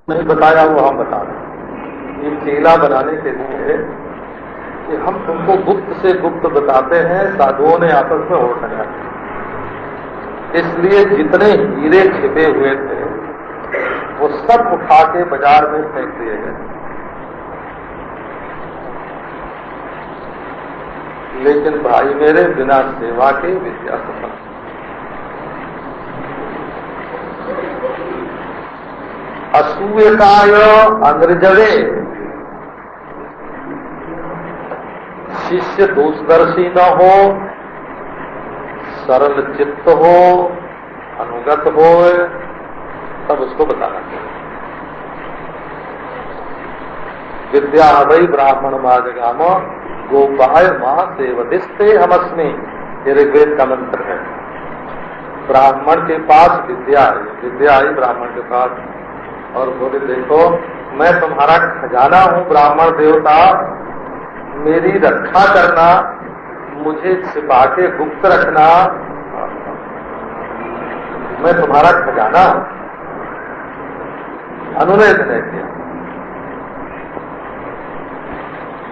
नहीं बताया वो हम बता रहे। ये चेला बनाने के लिए कि हम तुमको गुप्त से गुप्त बताते हैं, साधुओं ने आपस में होड़ लगाया। इसलिए जितने हीरे छिपे हुए थे वो सब उठा के बाजार में फेंक दिए गए। लेकिन भाई मेरे बिना सेवा के विद्या सफल। असूयकाय अंग्रजवे, शिष्य दोषदर्शी न हो, सरल चित्त हो, अनुगत हो, तब उसको बताना चाहिए। विद्या वै ब्राह्मण माजगाम गोपाय मां सेवदिस्ते हमस्मी, ये ऋग्वेद का मंत्र है। ब्राह्मण के पास विद्या आई, विद्या आई ब्राह्मण के पास और बोले देखो मैं तुम्हारा खजाना हूं ब्राह्मण देवता, मेरी रक्षा करना, मुझे छिपा के गुप्त रखना, मैं तुम्हारा खजाना हूं। अनुनय विनय किया।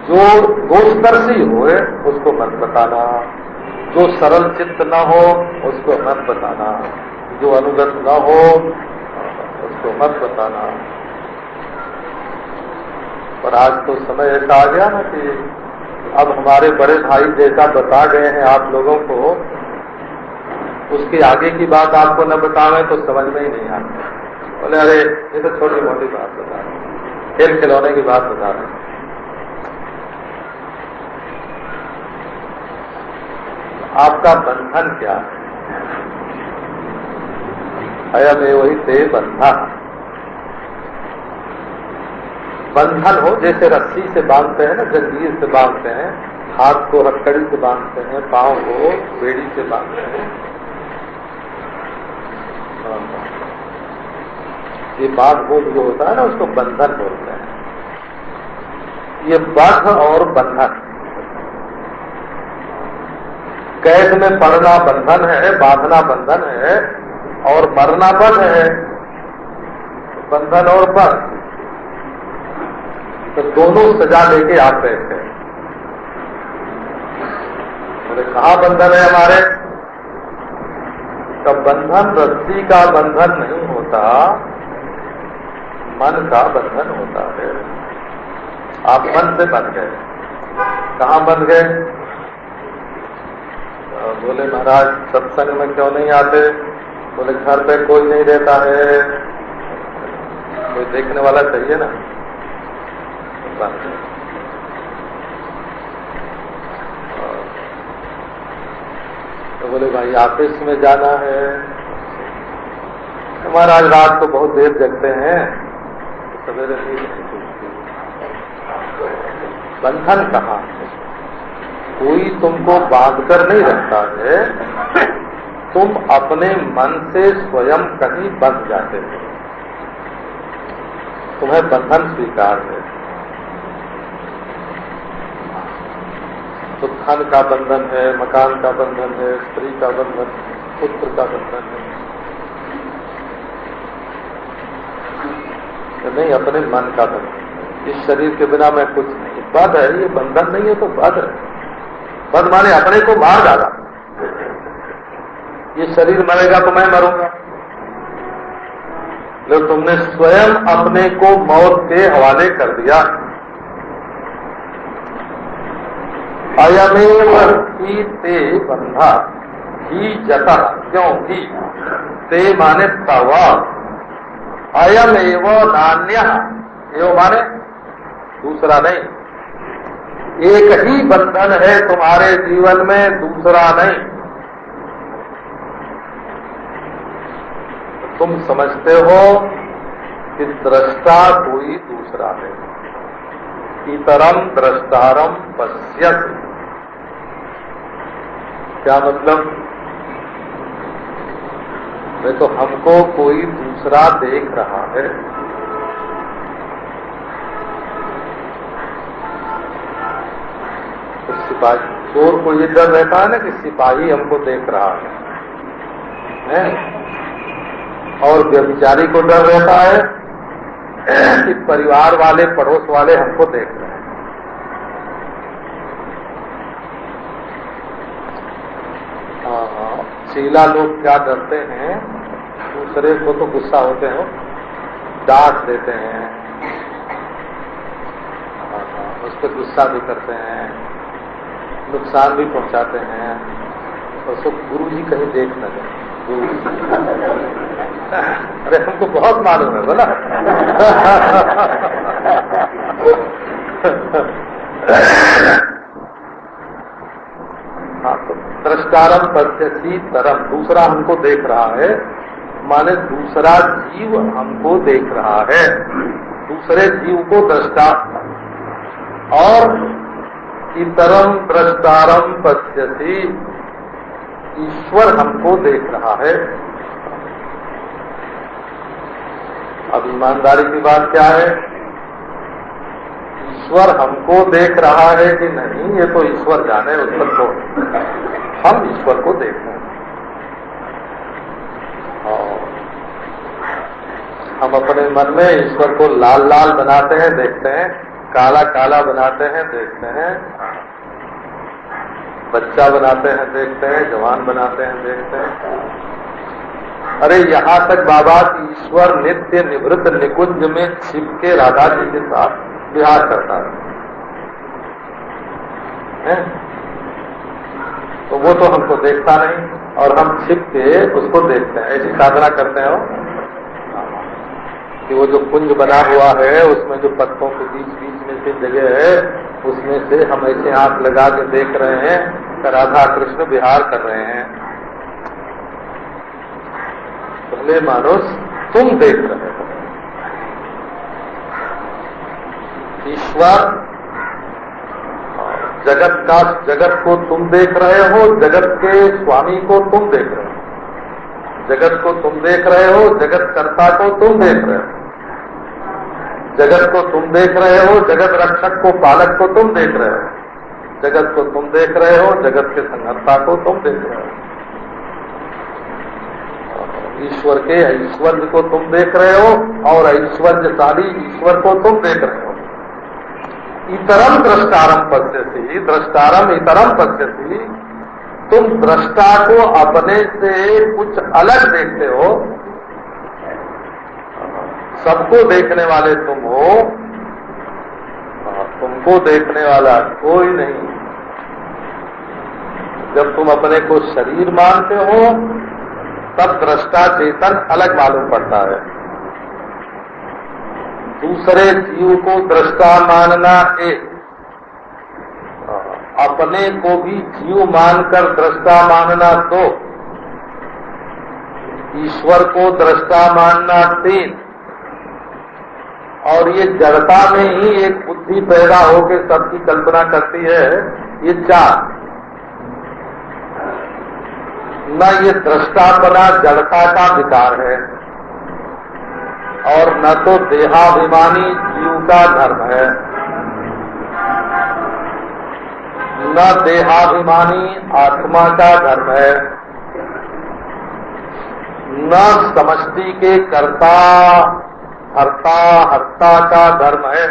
जो दोषदर्शी होए उसको मत बताना, जो सरल चित्त न हो उसको मत बताना, जो अनुगत न हो उसको मत बताना। पर आज तो समय ऐसा आ गया ना कि अब हमारे बड़े भाई जैसा बता गए हैं आप लोगों को, उसके आगे की बात आपको न बतावें तो समझ में ही नहीं आती। बोले अरे ये तो छोटी मोटी बात बता रहे, खेल खिलौने की बात बता रहे। आपका बंधन क्या है? अयम वही ते बंधन। बंधन हो जैसे रस्सी से बांधते हैं ना, जंजीर से बांधते हैं, हाथ को हथकड़ी से बांधते हैं, पांव को बेड़ी से बांधते हैं। ये बात बोध जो होता है ना उसको बंधन बोलते हैं। ये बंध और बंधन, कैद में पड़ना बंधन है, बांधना बंधन है, और मरना बंध है। बंधन और बंध तो दोनों सजा लेके आप बैठे। बोले कहाँ बंधन है हमारे? तो बंधन रस्सी का बंधन नहीं होता, मन का बंधन होता है। आप मन से बंध गए। कहाँ बंध गए? बोले महाराज सत्संग में क्यों नहीं आते? बोले घर पे कोई नहीं रहता है, कोई देखने वाला चाहिए ना। तो बोले भाई ऑफिस में जाना है, महाराज रात को बहुत देर जगते हैं, सवेरे नहीं। बंधन कहाँ है? कोई तुमको बांध कर नहीं रखता है, तुम अपने मन से स्वयं कहीं बंध जाते हो, तुम्हें बंधन स्वीकार है। तो धन का बंधन है, मकान का बंधन है, स्त्री का बंधन, पुत्र का बंधन है, तो नहीं अपने मन का बंधन। इस शरीर के बिना मैं कुछ नहीं, बंध है, ये बंधन नहीं है तो बंध है। बंध माने अपने को मार डाला। ये शरीर मरेगा तो मैं मरूंगा, लेकिन तुमने स्वयं अपने को मौत के हवाले कर दिया। अयमेव ही ते बंधा ही जता, क्योंकि ते माने तव, अयमेव नान्य, एव माने दूसरा नहीं। एक ही बंधन है तुम्हारे जीवन में, दूसरा नहीं। तुम समझते हो कि दृष्टा कोई दूसरा है। इतरम द्रष्टारम पश्यत, क्या मतलब? वे तो हमको कोई दूसरा देख रहा है। तो सिपाही, चोर को ये डर रहता है ना कि सिपाही हमको देख रहा है? और व्यभिचारी को डर रहता है कि परिवार वाले, पड़ोस वाले हमको देख रहे हैं। चीला लोग क्या करते हैं, दूसरे को तो गुस्सा होते हैं, डांट देते हैं, उस पर गुस्सा भी करते हैं, नुकसान भी पहुंचाते हैं, और उसको गुरु जी कहीं देख न जाए। अरे हमको बहुत मालूम है बोला। हाँ, तो दृष्टारम पश्यति तरम, दूसरा हमको देख रहा है, माने दूसरा जीव हमको देख रहा है, दूसरे जीव को दृष्टा, और इतरम दृष्टारम पश्यति, ईश्वर हमको देख रहा है। अब ईमानदारी की बात क्या है, ईश्वर हमको देख रहा है कि नहीं, ये तो ईश्वर जाने, ईश्वर को, हम ईश्वर को देख रहे हैं। हम अपने मन में ईश्वर को लाल लाल बनाते हैं, देखते हैं, काला काला बनाते हैं, देखते हैं, बच्चा बनाते हैं, देखते हैं, जवान बनाते हैं, देखते हैं। अरे यहाँ तक बाबा की ईश्वर नित्य निवृत्त निकुंज में छिप के राधा जी के साथ विहार करता है? तो वो तो हमको देखता नहीं, और हम छिप के उसको देखते हैं। ऐसी साधना करते हो कि वो जो कुंज बना हुआ है, उसमें जो पत्तों के बीच बीच में से जगह है, उसमें से हम ऐसे आंख लगा के देख रहे हैं कि राधा कृष्ण विहार कर रहे हैं। पहले मानुष तुम देख रहे हो, ईश्वर जगत को तुम देख रहे हो, जगत के स्वामी को तुम देख रहे हो, जगत को तुम देख रहे हो, जगत कर्ता को तुम देख रहे हो, जगत को तुम देख रहे हो, जगत रक्षक को, पालक को तुम देख रहे हो, जगत को तुम देख रहे हो, जगत के संहर्ता को तुम देख रहे हो, ईश्वर के ऐश्वर्य को तुम देख रहे हो, और ऐश्वर्यशाली ईश्वर को तुम देख रहे हो। इतरम दृष्टारम पश्यति, दृष्टारम इतरम पश्यति, तुम दृष्टा को अपने से कुछ अलग देखते हो, सबको देखने वाले तुम हो, तुमको देखने वाला कोई नहीं। जब तुम अपने को शरीर मानते हो, तब दृष्टा चेतन अलग मालूम पड़ता है। दूसरे जीव को दृष्टा मानना एक, अपने को भी जीव मानकर दृष्टा मानना दो, ईश्वर को दृष्टा मानना तीन, और ये जड़ता में ही एक बुद्धि पैदा होकर सबकी कल्पना करती है, ये चार। न ये दृष्टापना जड़ता का विकार है, और न तो देहाभिमानी जीव का धर्म है, न देहाभिमानी आत्मा का धर्म है, न समष्टि के कर्ता हर्ता का धर्म है।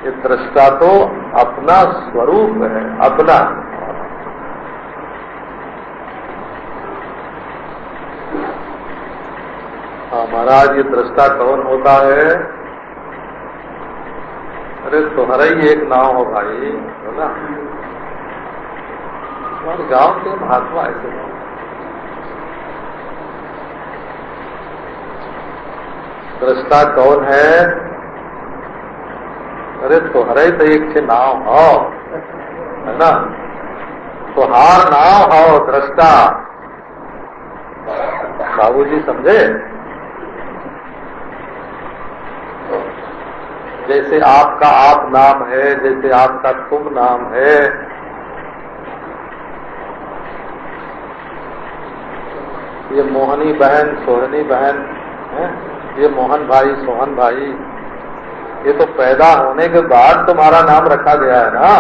ये दृष्टा तो अपना स्वरूप है, अपना। महाराज, ये दृष्टा कौन होता है? अरे तुम्हारा ही एक नाम हो भाई, है ना? हमारे गांव के महात्मा ऐसे हो। दृष्टा कौन है? अरे तुम्हारा ही तो एक से नाम हो, है ना? तुहार नाम हो दृष्टा। बाबूजी समझे? जैसे आपका आप नाम है, जैसे आपका तुम नाम है, ये मोहनी बहन, सोहनी बहन है, ये मोहन भाई, सोहन भाई, ये तो पैदा होने के बाद तुम्हारा नाम रखा गया है ना।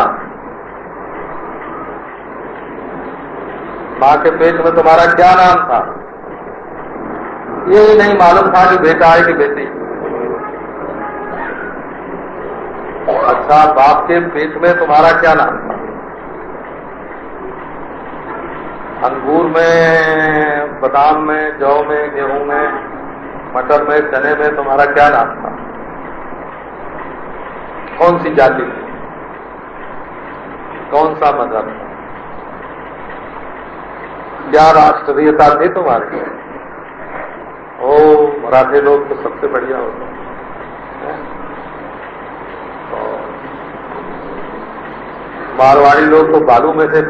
माँ के पेट में तुम्हारा क्या नाम था? ये ही नहीं मालूम था कि बेटा है कि बेटी। अच्छा, बाप के पेट में तुम्हारा क्या नाम था? अंगूर में, बादाम में, जौ में, गेहूं में, मटर में, चने में तुम्हारा क्या नाम था? कौन सी जाति थी? कौन सा मजहब था? क्या राष्ट्रीयता थी तुम्हारी? ओ, मराठे लोग तो सबसे बढ़िया होते हैं, मारवाड़ी लोग तो बालू में से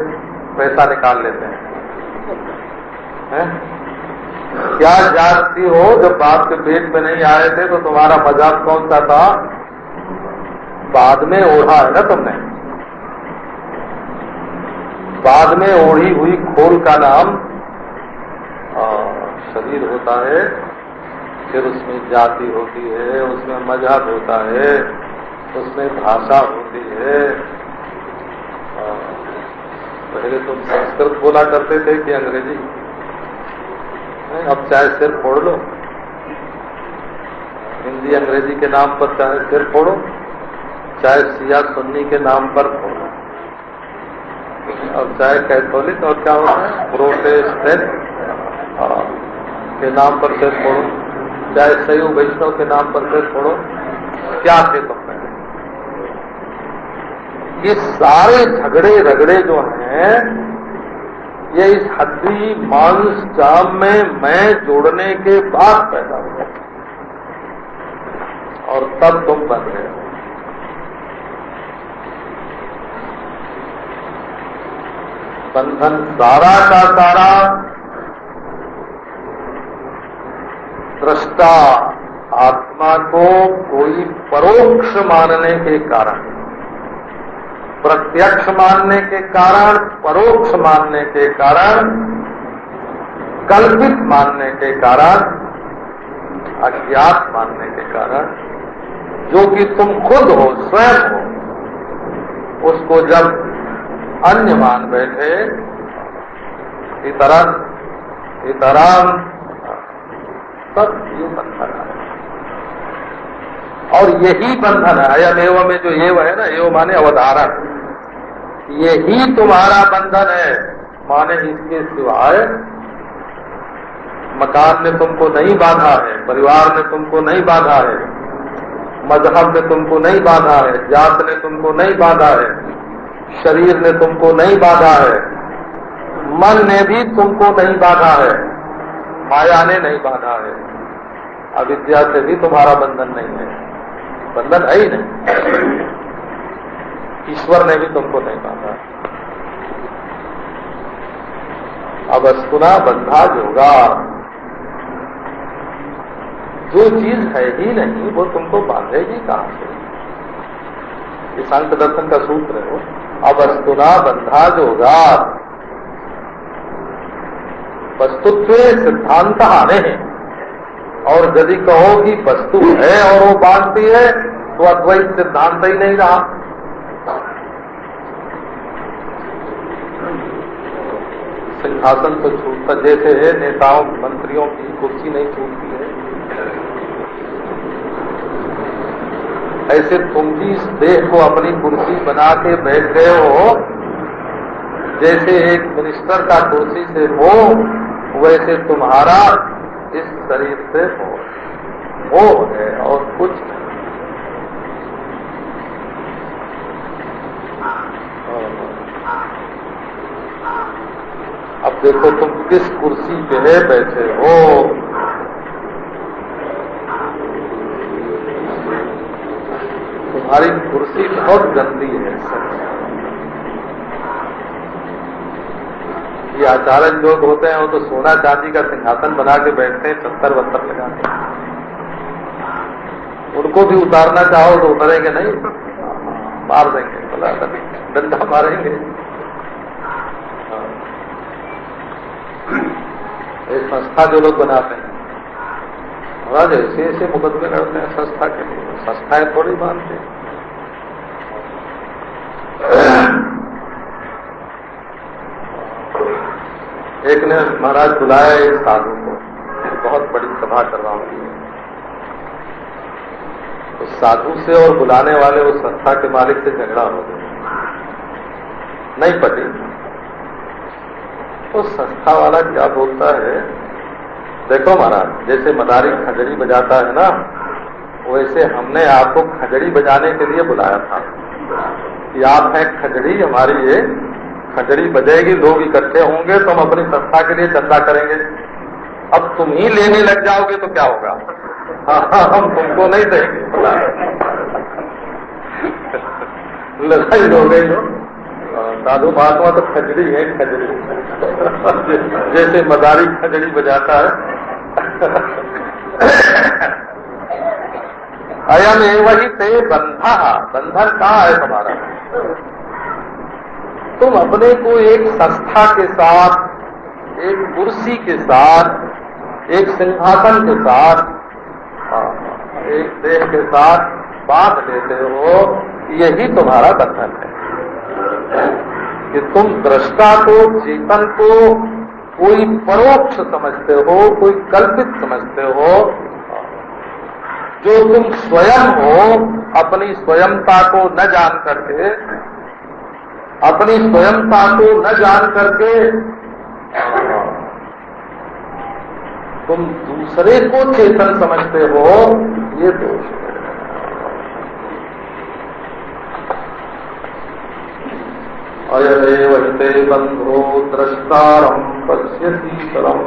पैसा निकाल लेते हैं। क्या जाति हो? जब बाप के पेट में नहीं आए थे तो तुम्हारा मजाक कौन सा था? बाद में ओढ़ा है ना तुमने, बाद में ओढ़ी हुई खोल का नाम शरीर होता है, फिर उसमें जाति होती है, उसमें मजहब होता है, उसमें भाषा होती है। पहले तुम संस्कृत बोला करते थे कि अंग्रेजी? अब चाहे सिर फोड़ लो, हिंदी अंग्रेजी के नाम पर चाहे सिर फोड़ो, चाहे सिया सुन्नी के नाम पर फोड़ो, और चाहे कैथोलिक और क्या होता है प्रोटेस्टेंट के नाम पर सिर फोड़ो, चाहे शैव वैष्णव के नाम पर सिर फोड़ो। क्या थे तुम पहले? ये सारे झगड़े रगड़े जो हैं, ये इस हड्डी मांस जाम में मैं जोड़ने के बाद पैदा हुए और तब तुम बन गए। बंधन सारा का सारा दृष्टा आत्मा को कोई परोक्ष मानने के कारण, प्रत्यक्ष मानने के कारण, परोक्ष मानने के कारण, कल्पित मानने के कारण, अज्ञात मानने के कारण, जो कि तुम खुद हो, स्वयं हो, उसको जब अन्य मान बैठे, इतरन इतराम, तब ये बंधन है। और यही बंधन है, अयम एवं में जो एव है ना, एव माने अवधारण, यही तुम्हारा बंधन है। माने इसके सिवाय मकान ने तुमको नहीं बांधा है, परिवार ने तुमको नहीं बांधा है, मजहब ने तुमको नहीं बांधा है, जात ने तुमको नहीं बांधा है, शरीर ने तुमको नहीं बांधा है, मन ने भी तुमको नहीं बांधा है, माया ने नहीं बांधा है, अविद्या से भी तुम्हारा बंधन नहीं है, बंधन है ही नहीं। ईश्वर ने भी तुमको नहीं बांधा। अब अस्तुना बंधा जोगा, जो चीज है ही नहीं वो तुमको बांधेगी कहां से? ये सांख्य दर्शन का सूत्र है। अब अस्तुना बंधा जोगा, वस्तुत्व सिद्धांत आने हैं। और यदि कहो कि वस्तु है और वो बांधती है तो अद्वैत सिद्धांत ही नहीं रहा। सिंहासन तो छूटता, जैसे नेताओं मंत्रियों की कुर्सी नहीं छूटती है, ऐसे तुम भी इस देह को अपनी कुर्सी बना के बैठ गए हो। जैसे एक मिनिस्टर का कुर्सी से हो, वैसे तुम्हारा इस शरीर से हो है और कुछ नहीं। अब देखो तुम किस कुर्सी पे बैठे हो। तुम्हारी कुर्सी बहुत गंदी है। ये आचार्य लोग होते हैं वो तो सोना चांदी का सिंहासन बना के बैठते हैं, 70-72 लगा के। उनको भी उतारना चाहो तो उतरेंगे नहीं, मार देंगे, बोला डंडा मारेंगे। एक संस्था जो लोग बनाते हैं महाराज ऐसे ऐसे मुकदमे लड़ते हैं संस्था के लिए, संस्थाएं थोड़ी मानते हैं। एक ने महाराज बुलाया एक साधु को, बहुत बड़ी सभा करवाऊंगी। तो साधु से और बुलाने वाले उस संस्था के मालिक से झगड़ा हो गया, नहीं पटी। तो संस्था वाला क्या बोलता है, देखो महाराज, जैसे मदारी खंजरी बजाता है ना, वैसे हमने आपको खंजरी बजाने के लिए बुलाया था कि आप हैं खंजरी, हमारी ये खंजरी बजेगी, लोग इकट्ठे होंगे तो हम अपनी संस्था के लिए चंदा करेंगे। अब तुम ही लेने लग जाओगे तो क्या होगा? हाँ, हम तुमको नहीं देंगे। लड़ाई हो गई हो। साधु महात्मा तो खजड़ी है, खजड़ी जैसे मदारी खजड़ी बजाता है। अयम एवं ते बंधा, बंधन कहाँ है तुम्हारा? तुम अपने को एक संस्था के साथ, एक कुर्सी के साथ, एक सिंहासन के साथ, एक देह के साथ बांध लेते हो। यही तुम्हारा बंधन है कि तुम दृष्टा को, चेतन को कोई परोक्ष समझते हो, कोई कल्पित समझते हो। जो तुम स्वयं हो, अपनी स्वयंता को न जान करके, अपनी स्वयंता को न जान करके तुम दूसरे को चेतन समझते हो, ये दोष है। अयमेव ते बंधो द्रष्टारम पश्यसी परम।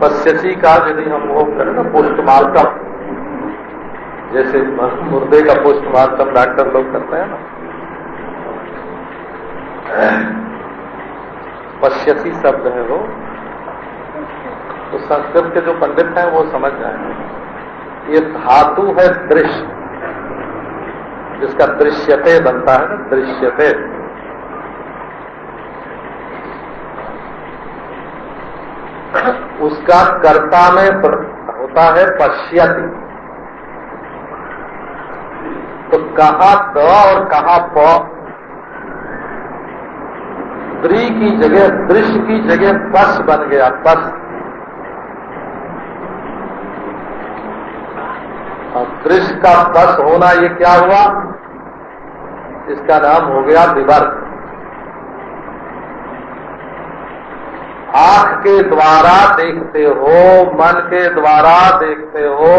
पश्यसी का यदि हम वो करें ना पोस्टमार्टम, जैसे मुर्दे का पोस्टमार्टम डॉक्टर लोग करते हैं ना, पश्यसी शब्द है वो, तो संस्कृत के जो पंडित हैं वो समझ जाएंगे। ये धातु है दृश्य, जिसका दृश्यते बनता है ना, दृश्यते। उसका कर्ता में होता है पश्यति। तो कहाँ द और कहाँ प, द्रि की जगह, दृश्य की जगह पश बन गया, पश। दृश्य का पश होना ये क्या हुआ? इसका नाम हो गया विवर्त। आंख के द्वारा देखते हो, मन के द्वारा देखते हो,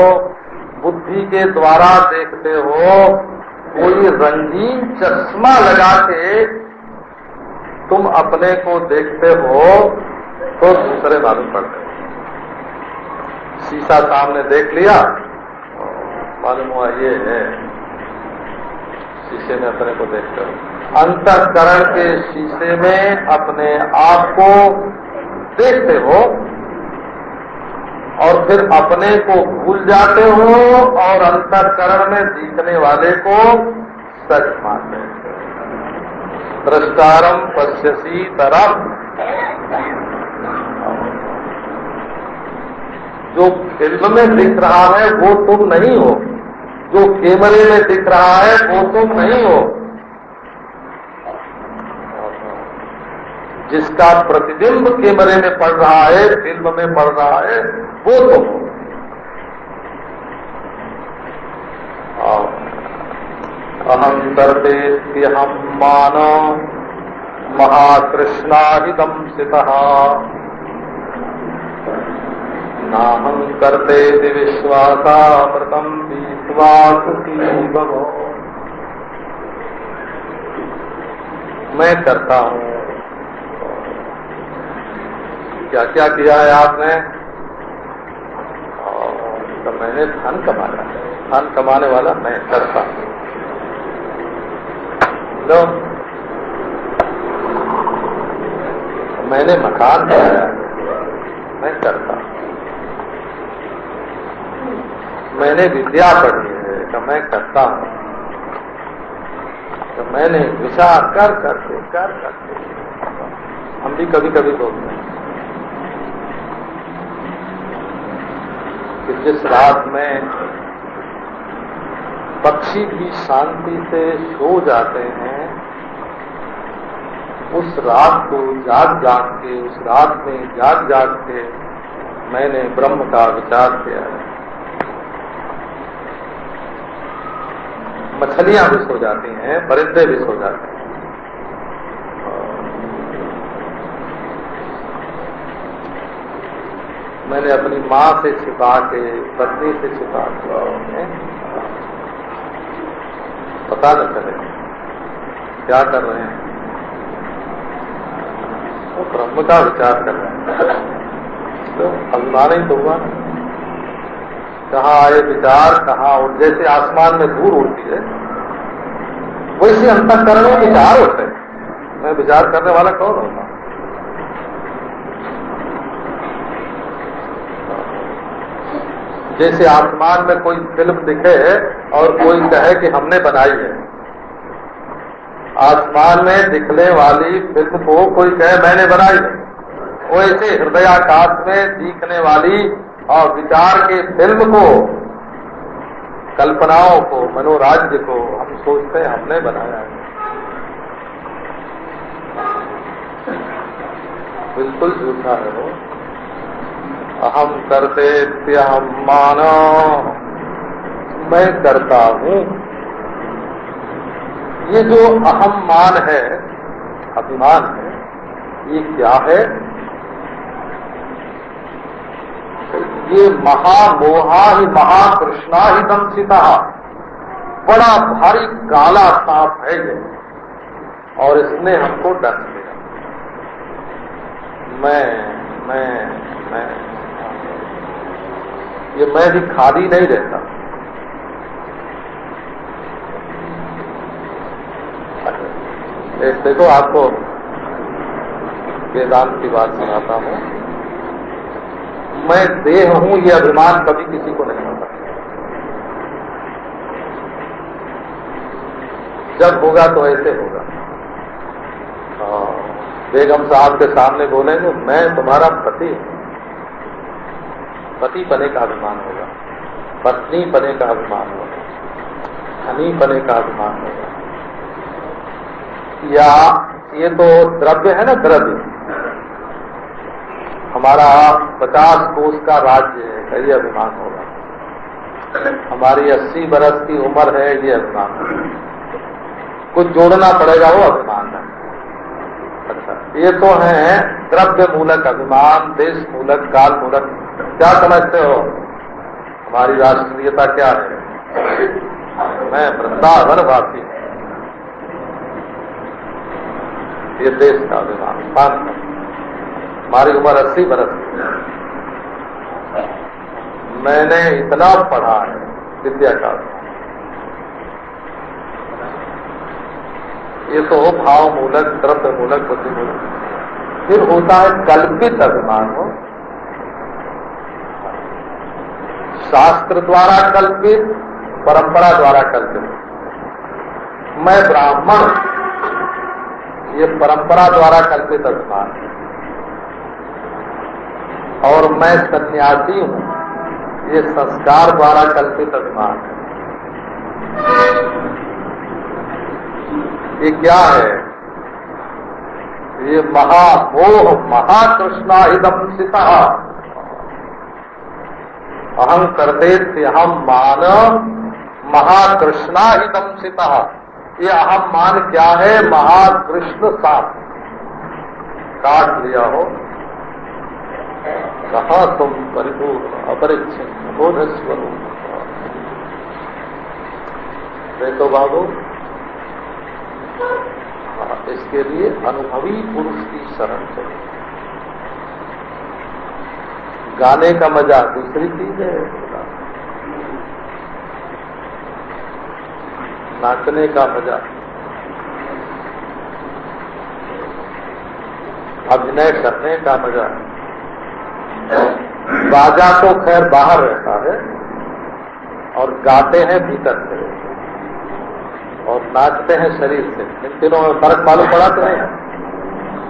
बुद्धि के द्वारा देखते हो। कोई रंगीन चश्मा लगा के तुम अपने को देखते हो तो दूसरे मालूम पड़ते हो। शीशा सामने देख लिया, मालूम हुआ ये है, शीशे में अपने को देखते हो। अंतःकरण के शीशे में अपने आप को देखते हो और फिर अपने को भूल जाते हो और अंतःकरण में दिखने वाले को सच मानते हो। द्रष्टारम पश्यसी तरम। जो फिल्म में दिख रहा है वो तुम नहीं हो, जो कैमरे में दिख रहा है वो तुम नहीं हो, जिसका प्रतिबिंब कैमरे में पड़ रहा है, फिल्म में पड़ रहा है, वो तुम हो। अहम सर्वेऽहम मानो महाकृष्णाहितम सितः नाहं करते विश्वासामृतम विश्वासी भवो। मैं करता हूँ। क्या क्या किया है आपने? तो मैंने धन कमाया, धन कमाने वाला मैं करता हूँ। लो, मैंने मकान बनाया, मैं करता हूँ। मैंने विद्या पढ़ी है तो मैं करता हूँ। तो मैंने विचार कर करके हम भी कभी कभी बोलते हैं कि जिस रात में पक्षी भी शांति से सो जाते हैं, उस रात को जाग जाग के, उस रात में जाग जाग के मैंने ब्रह्म का विचार किया है। मछलियां भी सो जाती हैं, परिंदे भी सो जाते हैं। मैंने अपनी माँ से छिपा के, पत्नी से छिपा के, पता न चले क्या कर रहे हैं, वो ब्रह्म का विचार कर रहे हैं। तो अभिमान ही तो हुआ, कहाँ आए विचार, कहाँ उड़, जैसे आसमान में धूल उड़ती है वैसे अंतःकरण में विचार होते हैं। मैं विचार करने वाला कौन होता? जैसे आसमान में कोई फिल्म दिखे और कोई कहे कि हमने बनाई है, आसमान में दिखने वाली फिल्म को कोई कहे मैंने बनाई है, वैसे हृदयाकाश में दिखने वाली और विचार के फिल्म को, कल्पनाओं को, मनोराज्य को हम सोचते हैं हमने बनाया है। बिल्कुल झूठा है वो। अहम करते हम मानो, मैं करता हूँ। ये जो अहम मान है, अभिमान है, ये क्या है? ये महामोहा ही महाकृष्णा ही दंसिता, बड़ा भारी काला सांप है ये, और इसने हमको डस दिया। मैं ये मैं भी खाली नहीं रहता। देखो आपको वेदांत की बात सुनाता हूँ। मैं देह हूं ये अभिमान कभी किसी को नहीं होता। जब होगा तो ऐसे होगा। बेगम साहब के सामने बोलेंगे मैं तुम्हारा पति हूं, पति बने का अभिमान होगा, पत्नी बने का अभिमान होगा, धनी बने का अभिमान होगा। या ये तो द्रव्य है ना, द्रव्य हमारा 50 कोष का राज्य है, ये अभिमान होगा। हमारी 80 बरस की उम्र है, ये अभिमान होगा। कुछ जोड़ना पड़ेगा, वो अभिमान है। अच्छा, ये तो है द्रव्य मूलक अभिमान, देश मूलक, काल मूलक। क्या समझते हो हमारी राष्ट्रीयता क्या है? मैं वृंदावन वासी, ये देश का अभिमान। हमारी उम्र 80 बरस की, मैंने इतना पढ़ा है, विद्या का। ये तो भाव मूलक, द्रव्य मूलक, बुद्धि मूलक। फिर होता है कल्पित अभिमान हो, शास्त्र द्वारा कल्पित, परंपरा द्वारा कल्पित। मैं ब्राह्मण, ये परंपरा द्वारा कल्पित अभिमान है। और मैं सन्यासी हूं, ये संस्कार द्वारा कल्पित अभिमान है। ये क्या है? ये महामोह, महाकृष्णा हिदंसिता। अहं करते हम मान महाकृष्णा हिदंसिता। ये अहम मान क्या है? महाकृष्ण सांप काट लिया हो। कहा तुम परिपूर्ण अपरिच्छिन्न बोध स्वरूप। देखो बाबू, इसके लिए अनुभवी पुरुष की शरण चाहिए। गाने का मजा दूसरी चीज है, नाचने का मजा, अभिनय करने का मजा। बाजा तो खैर बाहर रहता है और गाते हैं भीतर से और नाचते हैं शरीर से। इन तीनों में फर्क मालूम पड़ा तो नहीं?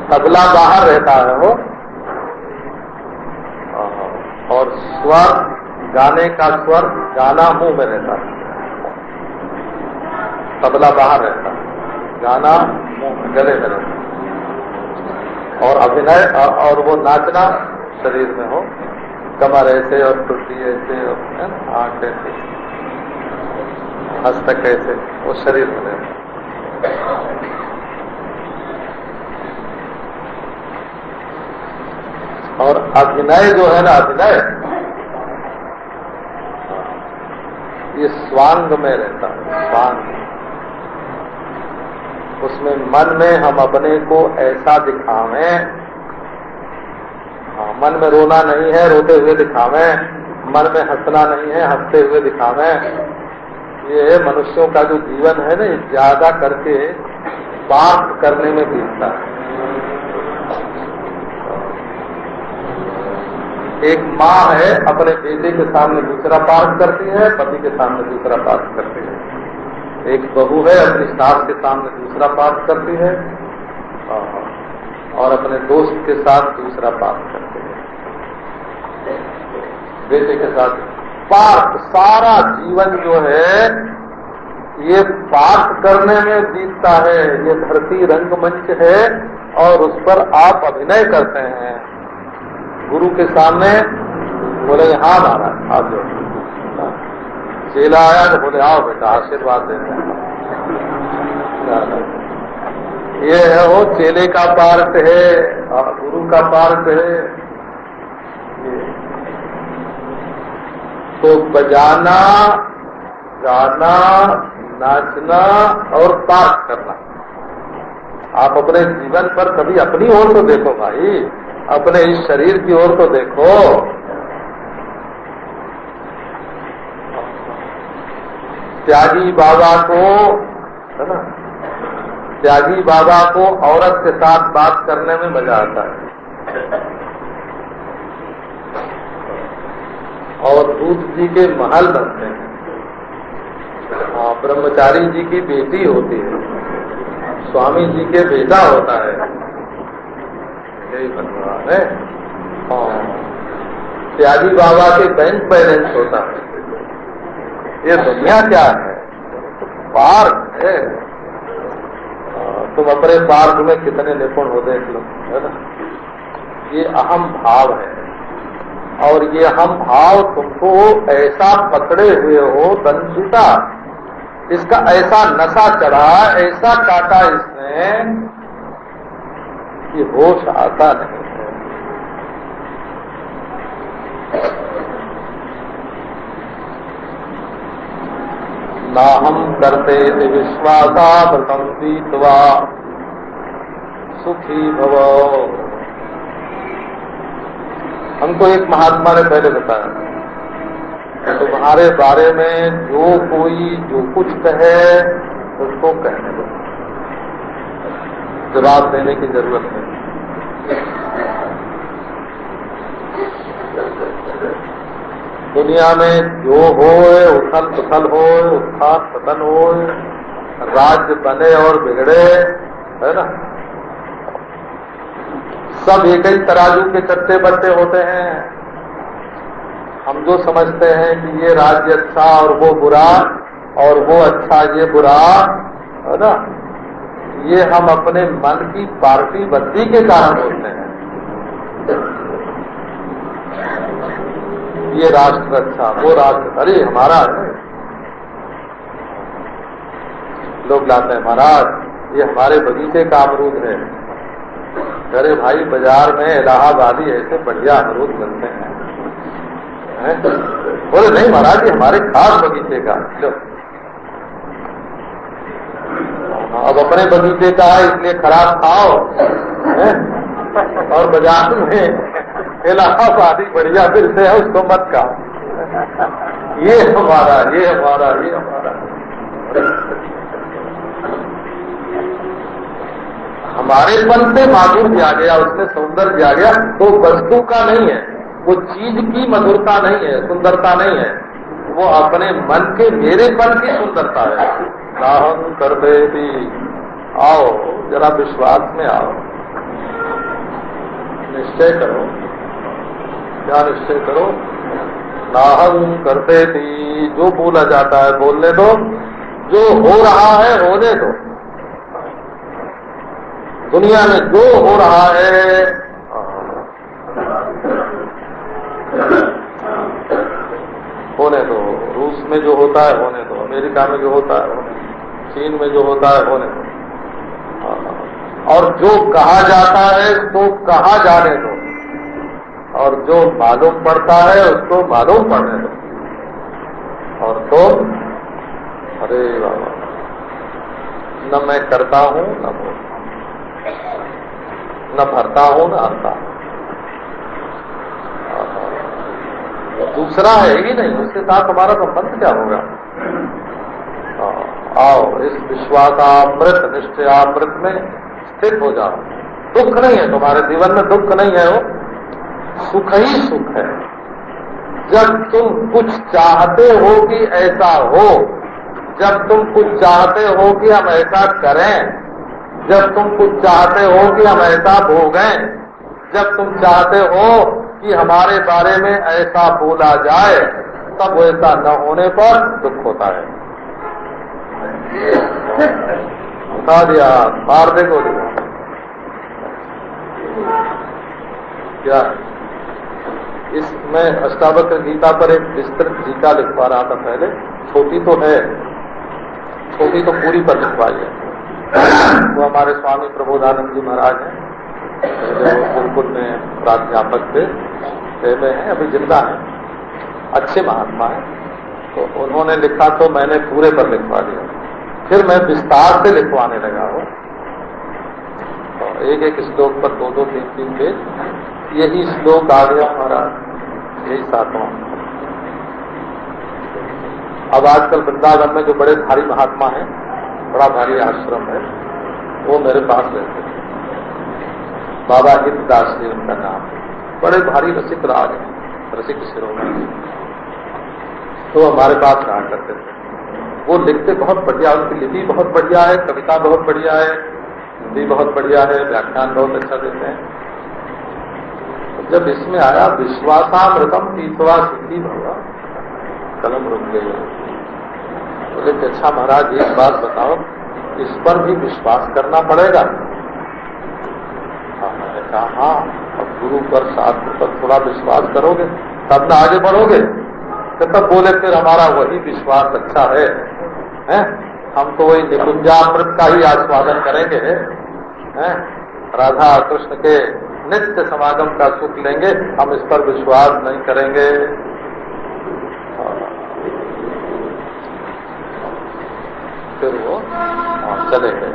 तबला बाहर रहता है वो, और स्वर, गाने का स्वर, गाना मुंह में रहता है। तबला बाहर रहता है, गाना मुंह में, गले में रहता है। और अभिनय और वो नाचना शरीर में हो। कमर ऐसे और टुटी ऐसे और आंख ऐसे, हस्तक ऐसे, वो शरीर में रहता। और अभिनय जो है ना, अभिनय ये स्वांग में रहता है, स्वांग। उसमें मन में हम अपने को ऐसा दिखावें, मन में रोना नहीं है, रोते हुए दिखावें, मन में हंसना नहीं है, हंसते हुए दिखावें। ये मनुष्यों का जो जीवन है ना, ये ज्यादा करके पार्थ करने में बीतता है। एक माँ है, अपने बेटे के सामने दूसरा पार्थ करती है, पति के सामने दूसरा पार्थ करती है। एक बहू है, अपनी सास के सामने दूसरा पार्थ करती है और अपने दोस्त के साथ दूसरा पार्थ करती है। बेटे के साथ पार्थ, सारा जीवन जो है ये पार्थ करने में बीतता है। ये धरती रंगमंच है और उस पर आप अभिनय करते हैं। गुरु के सामने बोले हाँ महाराज आप जो, चेला आया तो बोले आओ बेटा आशीर्वाद देते हैं। ये है वो चेले का पार्ट है और गुरु का पार्ट है। तो बजाना, गाना, नाचना और पार्ट करना। आप अपने जीवन पर कभी अपनी ओर तो देखो भाई, अपने इस शरीर की ओर तो देखो। त्यागी बाबा को, है ना, त्यागी बाबा को औरत के साथ बात करने में मजा आता है। और दूध जी के महल बनते हैं। ब्रह्मचारी जी की बेटी होती है, स्वामी जी के बेटा होता है, यही भगवान है। त्यागी बाबा के बैंक बैलेंस होता है। ये दुनिया क्या है? पार्क है। तुम अपने पार्क में कितने निपुण हो देख लो, है ना। ये अहम भाव है और ये अहम भाव तुमको ऐसा पकड़े हुए हो, दंशिता, इसका ऐसा नशा चढ़ा, ऐसा काटा इसने कि होश आता नहीं है। ना हम करते थे विश्वासा प्रथम पीतवा सुखी भव। हमको एक महात्मा ने पहले बताया, तुम्हारे बारे में जो कोई जो कुछ कहे उसको कहने दो, जवाब देने की जरूरत नहीं। दुनिया में जो हो, उथल पुथल हो, उत्थान पतन हो, राज्य बने और बिगड़े, है ना, सब एक ही तराजू के चट्टे बट्टे होते हैं। हम जो समझते हैं कि ये राज्य अच्छा और वो बुरा, और वो अच्छा ये बुरा, है ना, ये हम अपने मन की पार्टी बंदी के कारण होते हैं। ये राष्ट्र अच्छा, वो राष्ट्र, अरे हमारा है। लोग लाते हैं महाराज ये हमारे बगीचे का अमरूद है। अरे भाई बाजार में इलाहाबादी ऐसे बढ़िया अमरूद मिलते हैं। बोले नहीं महाराज ये हमारे खास बगीचे का। लो अब अपने बगीचे का है इसलिए खराब खाओ, और बाजार में इलाहाबादी बढ़िया मिलते हैं उसको मत खाओ। ये हमारा, ये हमारा, ये हमारा। हमारेपन से माधुर्य आ गया, उसमें सौंदर्य आ गया। तो वस्तु का नहीं है, वो चीज की मधुरता नहीं है, सुंदरता नहीं है, वो अपने मन के मेरेपन की सुंदरता है। नाहं कर्मेति, आओ जरा विश्वास में आओ, निश्चय करो। क्या निश्चय करो? नाहं कर्मेति, जो बोला जाता है बोलने दो, जो हो रहा है होने दो। दुनिया में जो हो रहा है में जो होता है होने दो, अमेरिका में जो होता है होने दो, चीन में जो होता है होने दो, और जो कहा जाता है उसको कहा जाने दो, और जो मालूम पड़ता है उसको मालूम पड़ने दो। और तो अरे बाबा, न मैं करता हूं न बोलता हूं, न भरता हूं न हरता हूं, दूसरा है ही नहीं, उसके साथ हमारा संबंध क्या होगा। आओ इस विश्वासामृत निश्चयामृत में स्थित हो जाओ। दुख नहीं है तुम्हारे जीवन में, दुख नहीं है, वो सुख ही सुख है। जब तुम कुछ चाहते हो कि ऐसा हो, जब तुम कुछ चाहते हो कि हम ऐसा करें, जब तुम कुछ चाहते हो कि हम ऐसा भोगें, जब तुम चाहते हो कि हमारे बारे में ऐसा बोला जाए, तब वैसा न होने पर दुख होता है। बता दिया, मार दे गोली। क्या इसमें अष्टावक्र गीता पर एक विस्तृत टीका लिखवा रहा था पहले, छोटी तो है, छोटी तो पूरी पर लिखवाई है। वो हमारे स्वामी प्रबोधानंद जी महाराज हैं, जो गुरुकुल में प्राध्यापक थे, में हैं, अभी जिंदा हैं, अच्छे महात्मा हैं। तो उन्होंने लिखा तो मैंने पूरे पर लिखवा दिया, फिर मैं विस्तार से लिखवाने लगा हूं, तो एक एक श्लोक पर दो दो तीन तीन पेज, यही श्लोक आ गया हमारा, यही 7वां। अब आजकल वृंदावन में जो बड़े भारी महात्मा हैं, बड़ा भारी आश्रम है, वो मेरे पास रहते हैं। बाबा हितदास जी उनका नाम, बड़े भारी रसिक राज हैं, रसिक शिरोमणि, तो हमारे पास रहा करते थे। वो लिखते बहुत बढ़िया, उनकी लिपि बहुत बढ़िया है, कविता बहुत बढ़िया है, हिंदी बहुत बढ़िया है, व्याख्यान बहुत अच्छा देते हैं। जब इसमें आया विश्वासामृतम पीतवा सुखी भवा, कलम रुक गई। बोले कि अच्छा महाराज एक बात बताओ, इस पर भी विश्वास करना पड़ेगा। मैंने कहा हाँ, अब गुरु पर शास्त्र पर थोड़ा विश्वास करोगे तब ना आगे बढ़ोगे। तो तब बोले फिर हमारा वही विश्वास अच्छा है, हैं? हम तो वही निकुंजामृत का ही आस्वादन करेंगे, हैं? राधा कृष्ण के नित्य समागम का सुख लेंगे, हम इस पर विश्वास नहीं करेंगे। फिर वो चले गए।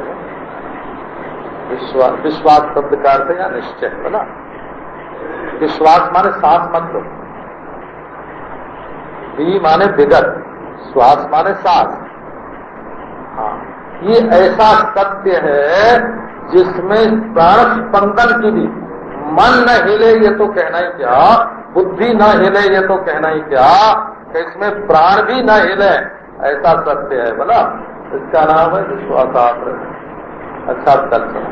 विश्वास शब्द का अर्थ या निश्चय, बोला विश्वास माने सांस मत लो, बी माने विगत, श्वास माने सांस। हाँ, ये ऐसा सत्य है जिसमें प्राण स्पंदन की भी, मन न हिले ये तो कहना ही क्या, बुद्धि न हिले ये तो कहना ही क्या, इसमें प्राण भी न हिले, ऐसा सत्य है। बोला इसका नाम है विश्वासामृत। अच्छा दर्शन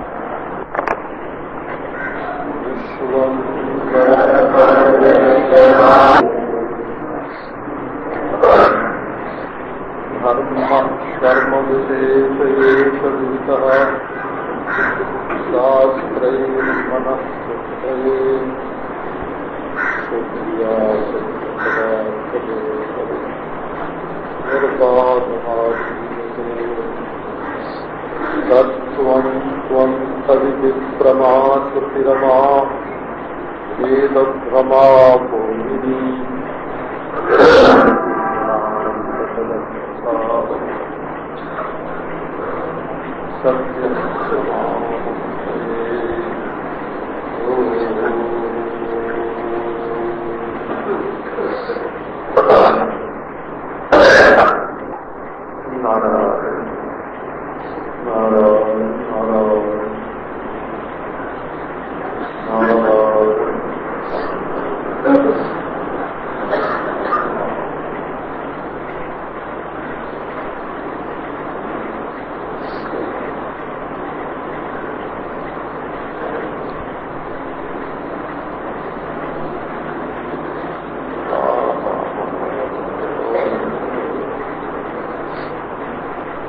धर्म विशेष शास्त्र तद्विप्रमा श्रुतिरमा वेदभ्रमा भूमिनी सत्य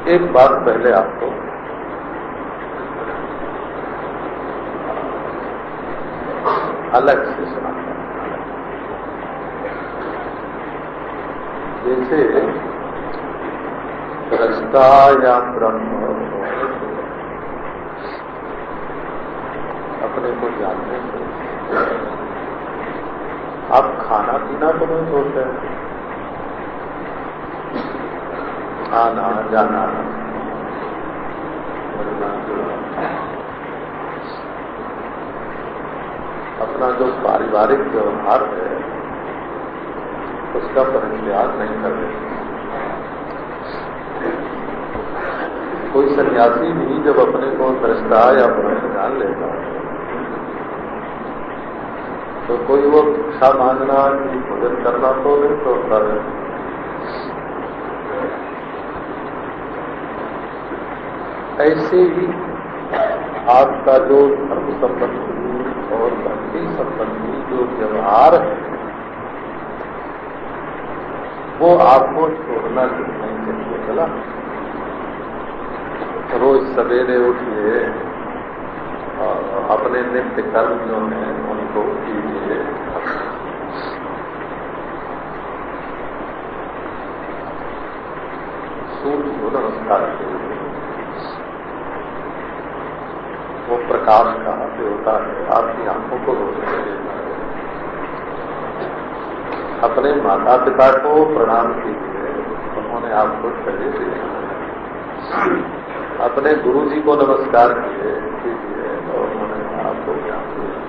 एक बात पहले आपको अलग से सुनाता हूं। ये जैसे दृष्टा या ब्रह्म अपने को जानने से आप खाना पीना तो नहीं सोचते हैं, आना जाना अपना जो पारिवारिक व्यवहार है उसका परित्याग नहीं कर रहे। कोई सन्यासी भी जब अपने को दृष्टा या ब्रह्म जान लेता है तो कोई वो भिक्षा मांगना कि भोजन करना तो नहीं सोचता है। ऐसे ही आपका जो धर्म संबंधी और भक्ति संबंधी जो व्यवहार है वो आपको छोड़ना नहीं चाहिए। चला रोज सवेरे उठिए और अपने नित्य कर्म जो हैं उनको कीजिए। सूर्य को नमस्कार कीजिए, वो प्रकाश का देवता है, आपकी आंखों को रोशनी देता है। अपने माता पिता को प्रणाम कीजिए, उन्होंने आपको शरीर दिया है। अपने गुरु जी को नमस्कार कीजिए और उन्होंने आपको ज्ञान दिया।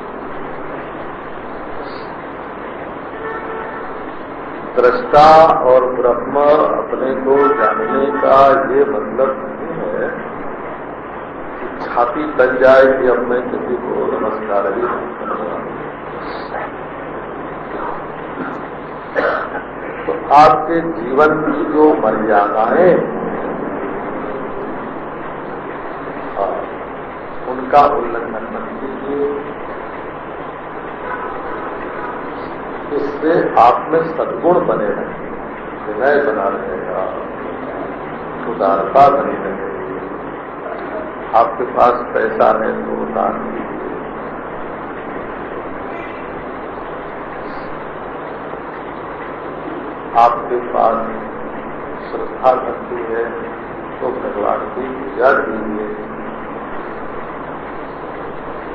दृष्टा और ब्रह्म अपने को जानने का ये मतलब नहीं है छाती तक जाए कि अब मैं किसी को नमस्कार ही नहीं करूंगा। तो आपके जीवन की जो मर्यादाएं उनका उल्लंघन मत कीजिए। इससे आप में सद्गुण बने रहेंगे, विनय बना रहेगा, उदारता बनी रहेगी। आपके पास पैसा है तो दान कीजिए। आपके पास श्रद्धा भक्ति है तो भगवान की पूजा कीजिए,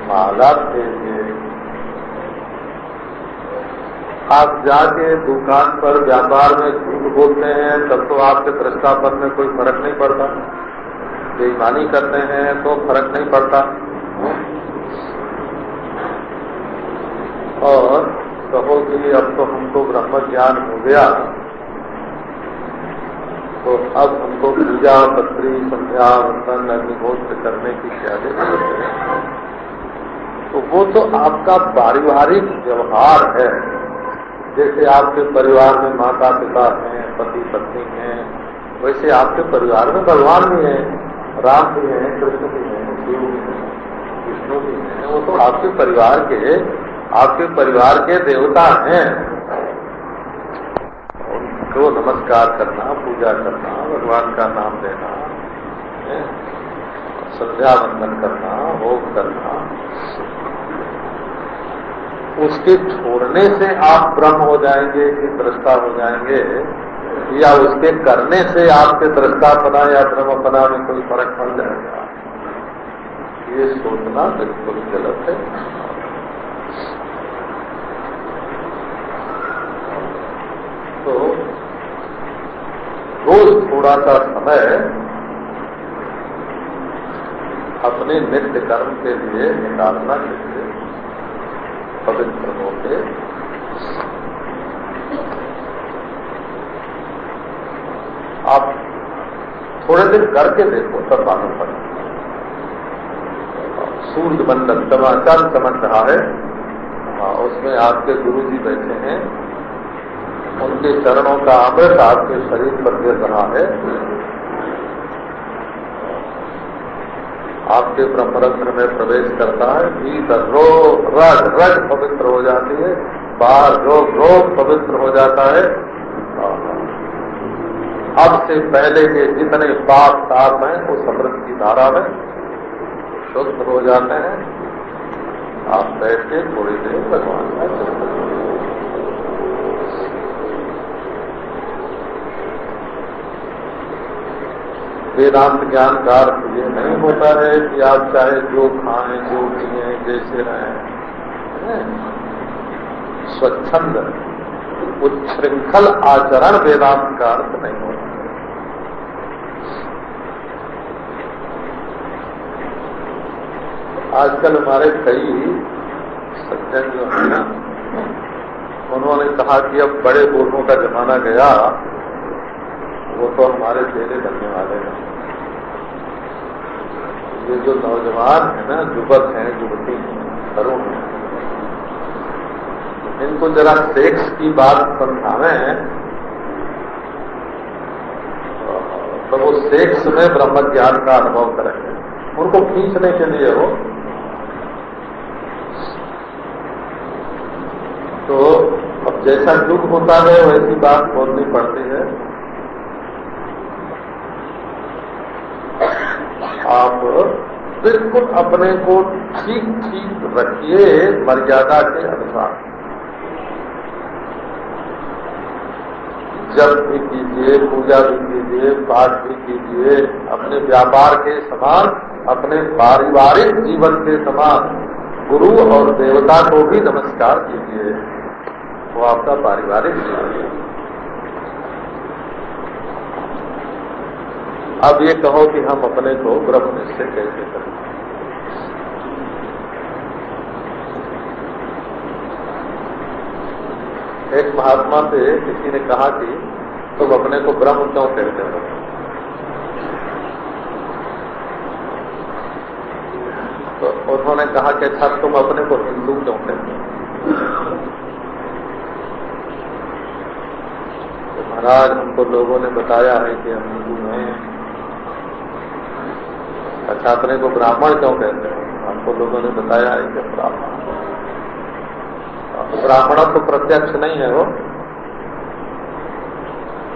माला दीजिए। आप जाके दुकान पर व्यापार में झूठ बोलते हैं तब तो आपके दृष्टापन में कोई फर्क नहीं पड़ता। बेईमानी करते हैं तो फर्क नहीं पड़ता। और कहो कि अब तो हमको ब्रह्म ज्ञान हो गया तो अब हमको पूजा पत्री संध्या वंदन अग्निहोत्र करने की क्या जरूरत है। तो वो तो आपका पारिवारिक व्यवहार है। जैसे आपके परिवार में माता पिता हैं, पति पत्नी हैं, वैसे आपके परिवार में भगवान भी हैं, राम भी हैं, कृष्ण भी हैं, शिव भी हैं, विष्णु भी हैं। वो तो आपके परिवार के देवता हैं। उनको नमस्कार करना, पूजा करना, भगवान का नाम लेना, संध्या वंदन करना, होम करना, उसके छोड़ने से आप ब्रह्म हो जाएंगे कि दृष्टा हो जाएंगे, या उसके करने से आपके दृष्टापना या ब्रह्मपना में कोई फर्क पड़ जाएगा, ये सोचना बिल्कुल गलत है। तो रोज थोड़ा सा समय अपने नित्य कर्म के लिए निकालना चाहिए, पवित्र होके। आप थोड़े दिन करके देखो तब मालूम पड़ेगा। सूर्य मंडल समाचार चमक रहा है, उसमें आपके गुरु जी बैठे हैं, उनके चरणों का अमृत आपके शरीर पर गिर रहा है। आपके ब्रह्मरंध्र में प्रवेश करता है, भीतर रग रग पवित्र हो जाती है, बाहर रोग रोग पवित्र हो जाता है। अब से पहले के जितने पाप ताप हैं वो अमृत की धारा में शुद्ध हो जाते हैं। आप बैठ के थोड़ी देर भगवान का चिंतन करें। वेदांत ज्ञान का अर्थ ये नहीं होता है कि आप चाहे जो खाएं, जो पिए, जैसे रहें, स्वच्छंद उच्छृंखल आचरण वेदांत का अर्थ नहीं होता। आजकल हमारे कई सज्जन जो है ना, उन्होंने कहा कि अब बड़े बूढ़ों का जमाना गया, वो तो हमारे चेहरे बनने वाले हैं। ये जो नौजवान है ना, युवक हैं, युवती हैं, तरुण हैं, इनको जरा सेक्स की बात समझावें तो वो सेक्स में ब्रह्म ज्ञान का अनुभव करेंगे। उनको खींचने के लिए हो तो अब जैसा युग होता है वैसी बात बोलनी पड़ती है। आप बिल्कुल अपने को ठीक ठीक रखिए, मर्यादा के अनुसार। जप भी कीजिए, पूजा भी कीजिए, पाठ भी कीजिए, अपने व्यापार के समान, अपने पारिवारिक जीवन के समान गुरु और देवता को भी नमस्कार कीजिए। वो आपका पारिवारिक जीवन है। अब ये कहो कि हम अपने को ब्रह्म निश्चय कैसे करें? एक महात्मा से किसी ने कहा कि तुम अपने को ब्रह्म क्यों कहते हो? तो उन्होंने कहा कि अच्छा तुम अपने को हिंदू क्यों कहते हो? तो महाराज हमको लोगों ने बताया है कि हम हिंदू हैं। अच्छा अपने को ब्राह्मण क्यों कहते हैं? हमको लोगों ने बताया है कि ब्राह्मण। ब्राह्मण तो प्रत्यक्ष नहीं है, वो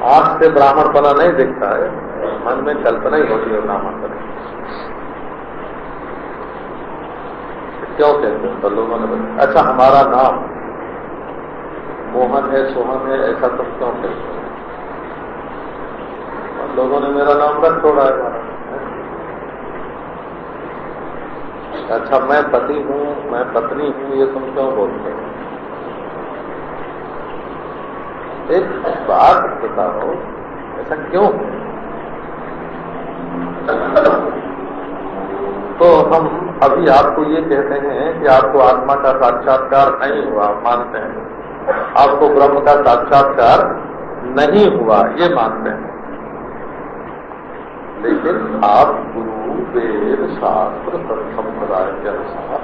आंख से ब्राह्मणपना नहीं दिखता है, मन में कल्पना ही होती है ब्राह्मणपना। क्यों कहते हैं? तो लोगों ने बताया। अच्छा हमारा नाम मोहन है, सोहन है, ऐसा तुम क्यों कहते हो? लोगों ने मेरा नाम रख छोड़ा है। अच्छा मैं पति हूँ, मैं पत्नी हूँ, ये तुम क्यों बोलते हो? एक बात बताओ, ऐसा क्यों? तो हम अभी आपको ये कहते हैं कि आपको आत्मा का साक्षात्कार नहीं हुआ, मानते हैं। आपको ब्रह्म का साक्षात्कार नहीं हुआ, ये मानते हैं। लेकिन आप गुरु, वेद, शास्त्र, संप्रदाय के अनुसार